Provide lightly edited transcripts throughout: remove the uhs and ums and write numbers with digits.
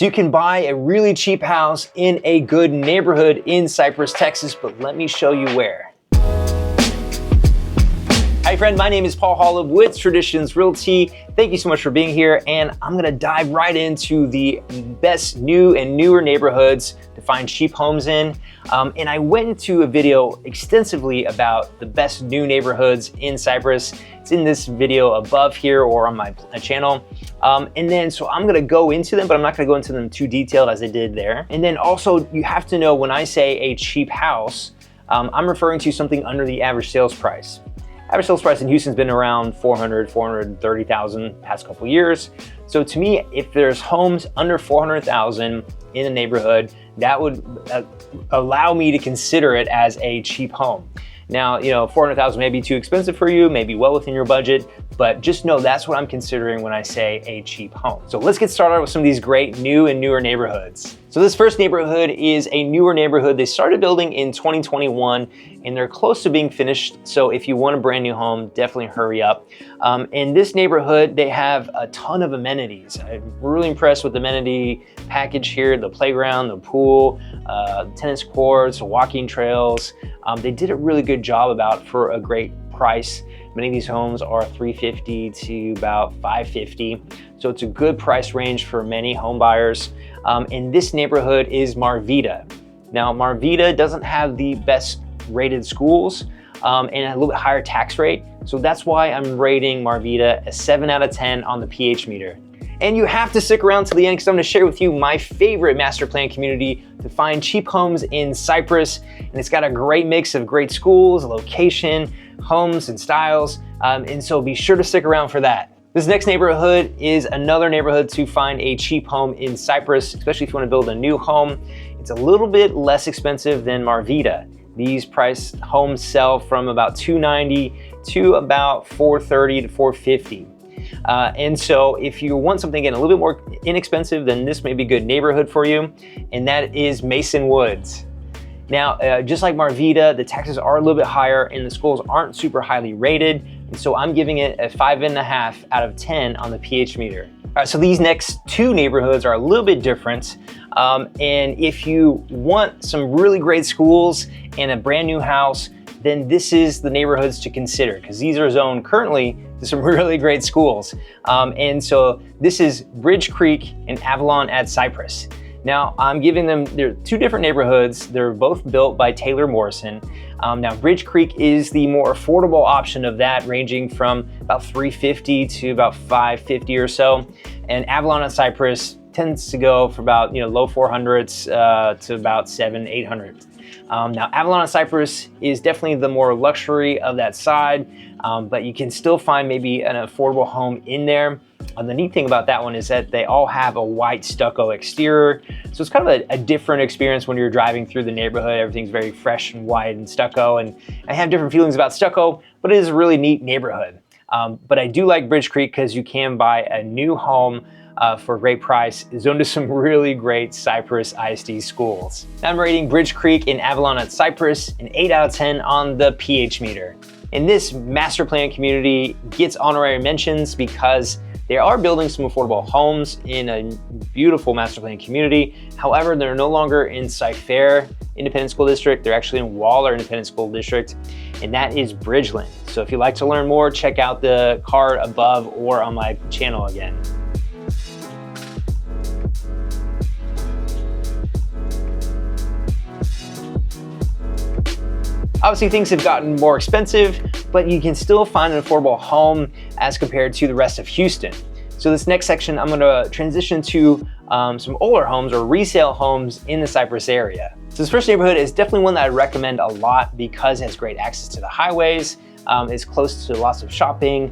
So you can buy a really cheap house in a good neighborhood in Cypress, Texas, but let me show you where. Hi friend, my name is Paul Holub with Traditions Realty. Thank you so much for being here, and I'm gonna dive right into the best new and newer neighborhoods to find cheap homes in. And I went into a video extensively about the best new neighborhoods in Cypress. It's in this video above here or on my channel. So I'm gonna go into them, but I'm not gonna go into them too detailed as I did there. And then also you have to know when I say a cheap house, I'm referring to something under the average sales price. Average sales price in Houston's been around 430,000 past couple years. So to me, if there's homes under 400,000 in a neighborhood, that would allow me to consider it as a cheap home. Now, 400,000 may be too expensive for you, maybe well within your budget, but just know that's what I'm considering when I say a cheap home. So let's get started with some of these great new and newer neighborhoods. So this first neighborhood is a newer neighborhood. They started building in 2021 and they're close to being finished. So if you want a brand new home, definitely hurry up. In this neighborhood, they have a ton of amenities. I'm really impressed with the amenity package here, the playground, the pool, tennis courts, walking trails. They did a really good job for a great price. Many of these homes are $350 to about $550. So it's a good price range for many home buyers. And this neighborhood is Marvita. Now, Marvita doesn't have the best rated schools and a little bit higher tax rate. So that's why I'm rating Marvita a 7 out of 10 on the pH meter. And you have to stick around to the end because I'm gonna share with you my favorite master plan community to find cheap homes in Cypress. And it's got a great mix of great schools, location, homes, and styles. And so be sure to stick around for that. This next neighborhood is another neighborhood to find a cheap home in Cypress, especially if you want to build a new home. It's a little bit less expensive than Marvita. These price homes sell from about $290 to about $430 to $450. And so if you want something again a little bit more inexpensive, then this may be a good neighborhood for you, and that is Mason Woods. Now, just like Marvita, the taxes are a little bit higher and the schools aren't super highly rated, and so I'm giving it a 5.5 out of 10 on the pH meter. All right, so these next two neighborhoods are a little bit different, and if you want some really great schools and a brand new house, then this is the neighborhoods to consider because these are zoned currently to some really great schools. And so this is Bridge Creek and Avalon at Cypress. Now I'm giving them, they're two different neighborhoods. They're both built by Taylor Morrison. Now Bridge Creek is the more affordable option of that, ranging from about $350 to about $550 or so. And Avalon at Cypress tends to go for about low 400s to about $700-800. Now Avalon at Cypress is definitely the more luxury of that side, but you can still find maybe an affordable home in there. The neat thing about that one is that they all have a white stucco exterior. So it's kind of a different experience when you're driving through the neighborhood. Everything's very fresh and white and stucco, and I have different feelings about stucco, but it is a really neat neighborhood. But I do like Bridge Creek because you can buy a new home for a great price, zoned to some really great Cypress ISD schools. I'm rating Bridge Creek and Avalon at Cypress an 8 out of 10 on the pH meter. And this master plan community gets honorary mentions because they are building some affordable homes in a beautiful master plan community. However, they're no longer in Cypher Independent School District. They're actually in Waller Independent School District, and that is Bridgeland. So if you'd like to learn more, check out the card above or on my channel again. Obviously, things have gotten more expensive, but you can still find an affordable home as compared to the rest of Houston. So this next section, I'm gonna transition to some older homes or resale homes in the Cypress area. So this first neighborhood is definitely one that I recommend a lot because it has great access to the highways. It's close to lots of shopping.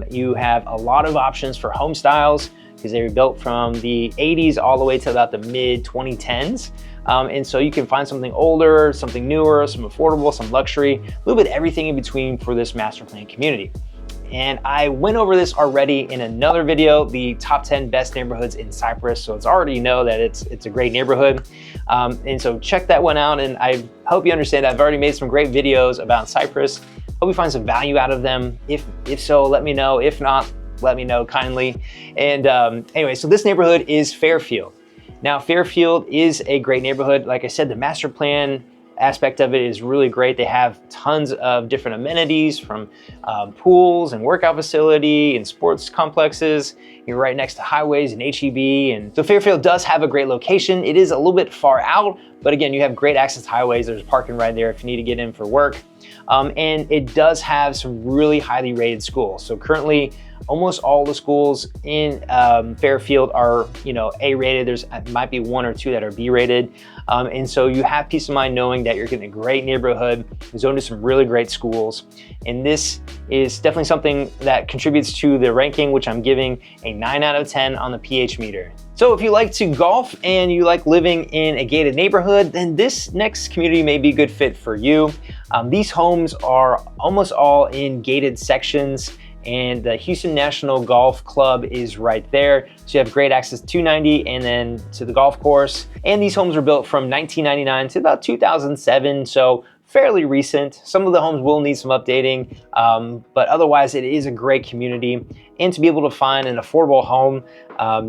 You have a lot of options for home styles because they were built from the 80s all the way to about the mid 2010s. And so you can find something older, something newer, some affordable, some luxury, a little bit of everything in between for this master plan community. And I went over this already in another video, the top 10 best neighborhoods in Cypress. So it's already know that it's a great neighborhood. And so check that one out. And I hope you understand I've already made some great videos about Cypress. Hope you find some value out of them. If so, let me know. If not, let me know kindly. And anyway, so this neighborhood is Fairfield. Now, Fairfield is a great neighborhood. Like I said, the master plan aspect of it is really great. They have tons of different amenities from pools and workout facility and sports complexes. You're right next to highways and HEB. And so Fairfield does have a great location. It is a little bit far out, but again, you have great access to highways. There's parking right there if you need to get in for work. And it does have some really highly rated schools. So currently, almost all the schools in Fairfield are, A rated. There's might be one or two that are B rated. And so you have peace of mind knowing that you're getting a great neighborhood, zoned to some really great schools. And this is definitely something that contributes to the ranking, which I'm giving a 9 out of 10 on the PH meter. So if you like to golf and you like living in a gated neighborhood, then this next community may be a good fit for you. These homes are almost all in gated sections, and the Houston National Golf Club is right there. So you have great access to 290 and then to the golf course. And these homes were built from 1999 to about 2007, so fairly recent. Some of the homes will need some updating, but otherwise it is a great community. And to be able to find an affordable home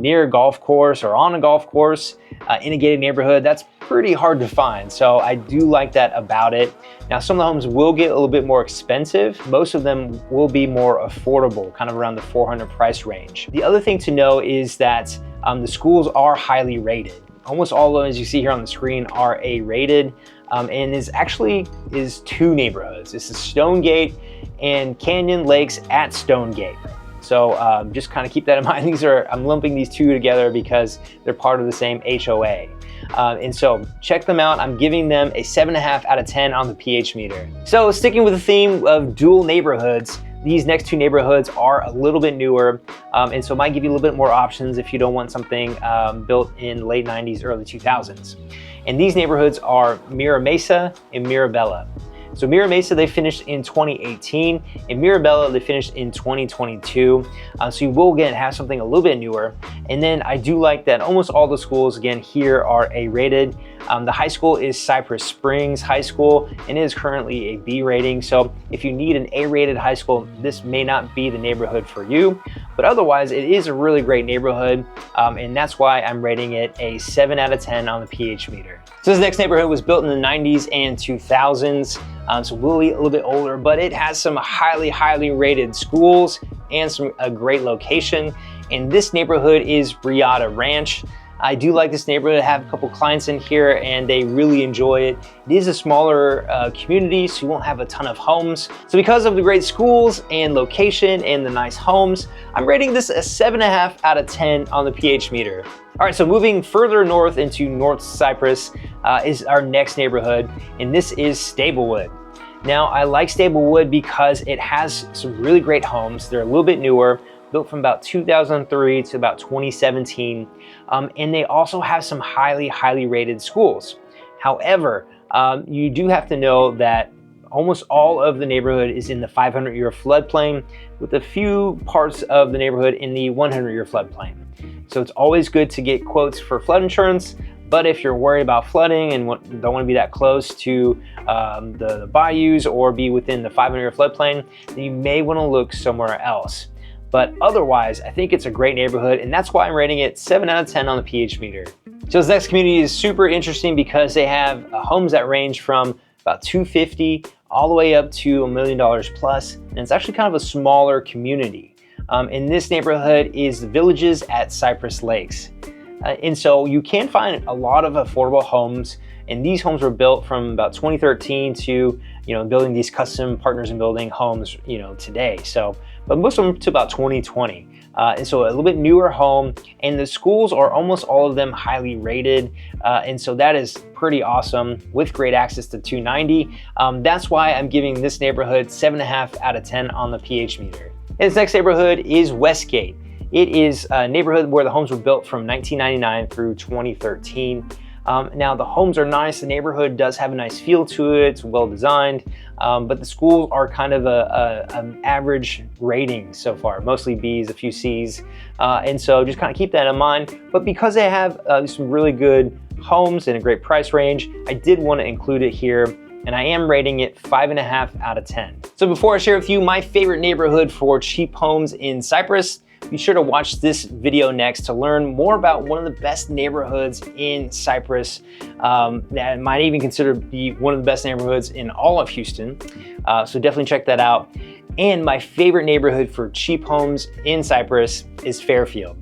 near a golf course or on a golf course in a gated neighborhood, that's pretty hard to find. So I do like that about it. Now, some of the homes will get a little bit more expensive. Most of them will be more affordable, kind of around the $400 price range. The other thing to know is that the schools are highly rated. Almost all of them, as you see here on the screen, are A rated. And is two neighborhoods. This is Stonegate and Canyon Lakes at Stonegate. So just kind of keep that in mind. I'm lumping these two together because they're part of the same HOA. And so check them out. I'm giving them a 7.5 out of 10 on the PH meter. So sticking with the theme of dual neighborhoods, these next two neighborhoods are a little bit newer, and so might give you a little bit more options if you don't want something built in late 90s, early 2000s. And these neighborhoods are Mira Mesa and Mirabella. So Mira Mesa, they finished in 2018, and Mirabella, they finished in 2022. So you will, again, have something a little bit newer. And then I do like that almost all the schools, again, here are A-rated. The high school is Cypress Springs High School, and it is currently a B rating. So if you need an A-rated high school, this may not be the neighborhood for you. But otherwise, it is a really great neighborhood, and that's why I'm rating it a 7 out of 10 on the PH meter. So this next neighborhood was built in the 90s and 2000s, so really a little bit older, but it has some highly rated schools and a great location. And this neighborhood is Riata Ranch. I do like this neighborhood. I have a couple clients in here and they really enjoy it. It is a smaller community, so you won't have a ton of homes. So because of the great schools and location and the nice homes, I'm rating this a 7.5 out of 10 on the PH meter. All right, so moving further north into North Cypress is our next neighborhood, and this is Stablewood. Now, I like Stablewood because it has some really great homes. They're a little bit newer, built from about 2003 to about 2017, and they also have some highly rated schools. However, you do have to know that almost all of the neighborhood is in the 500-year floodplain, with a few parts of the neighborhood in the 100-year floodplain. So it's always good to get quotes for flood insurance, but if you're worried about flooding and don't want to be that close to the bayous or be within the 500-year floodplain, then you may want to look somewhere else. But otherwise, I think it's a great neighborhood, and that's why I'm rating it 7 out of 10 on the PH meter. So this next community is super interesting because they have homes that range from about $250 all the way up to $1 million plus, and it's actually kind of a smaller community. And this neighborhood is the Villages at Cypress Lakes. And so you can find a lot of affordable homes, and these homes were built from about 2013 to, building these custom partners in building homes, today. So, but most of them to about 2020. And so a little bit newer home, and the schools are almost all of them highly rated. And so that is pretty awesome with great access to 290. That's why I'm giving this neighborhood 7.5 out of 10 on the PH meter. And this next neighborhood is Westgate. It is a neighborhood where the homes were built from 1999 through 2013. Now the homes are nice, the neighborhood does have a nice feel to it, it's well designed, but the schools are kind of an average rating so far, mostly B's, a few C's, and so just kind of keep that in mind. But because they have some really good homes and a great price range, I did want to include it here, and I am rating it 5.5 out of 10. So before I share with you my favorite neighborhood for cheap homes in Cypress, be sure to watch this video next to learn more about one of the best neighborhoods in Cypress, that might even consider be one of the best neighborhoods in all of Houston. So definitely check that out. And my favorite neighborhood for cheap homes in Cypress is Fairfield.